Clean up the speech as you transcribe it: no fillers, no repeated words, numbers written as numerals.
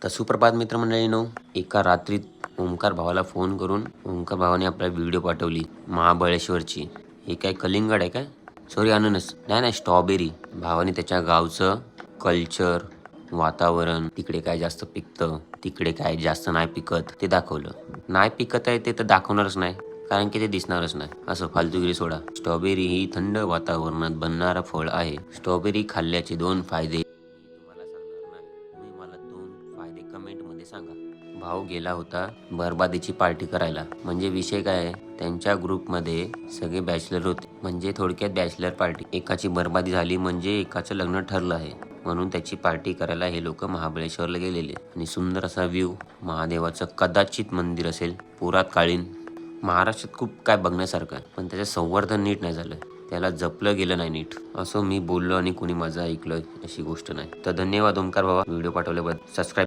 तर सुप्रभात मित्रमंडळींनो, एका रात्रीत ओंकार भावाला फोन करून ओंकार भावाने आपल्याला व्हिडिओ पाठवली महाबळेश्वरची. हे काय कलिंगड आहे काय? सॉरी अननस नाही, स्ट्रॉबेरी. भावाने त्याच्या गावचं कल्चर, वातावरण, तिकडे काय जास्त पिकतं, तिकडे काय जास्त नाही पिकत ते दाखवलं. नाही पिकत आहे ते तर दाखवणारच नाही, कारण की ते दिसणारच नाही. असं फालतूगिरी सोडा. स्ट्रॉबेरी ही थंड वातावरणात बनणारा फळ आहे. स्ट्रॉबेरी खाल्ल्याचे 2 फायदे तुम्हाला सांगणार नाही. तुम्ही मला 2 फायदे कमेंटमध्ये सांगा. भाऊ गेला होता बरबादीची पार्टी करायला. म्हणजे विषय काय आहे, त्यांच्या ग्रुपमध्ये सगळे बॅचलर होते. म्हणजे थोडक्यात बॅचलर पार्टी. एकाची बरबादी झाली म्हणजे एकाचं लग्न ठरलं आहे, म्हणून त्याची पार्टी करायला हे लोक महाबळेश्वरला गेलेले. आणि सुंदर असा व्ह्यू, महादेवाचं कदाचित मंदिर असेल, पुरात काळीन. महाराष्ट्रात खूप काय बघण्यासारखं आहे, पण त्याचं संवर्धन नीट नाही झालं, त्याला जपलं गेलं नाही नीट. असं मी बोललो आणि कुणी माझं ऐकलं अशी गोष्ट नाही. तर धन्यवाद ओंकार बाबा व्हिडिओ पाठवल्याबद्दल. सबस्क्राईब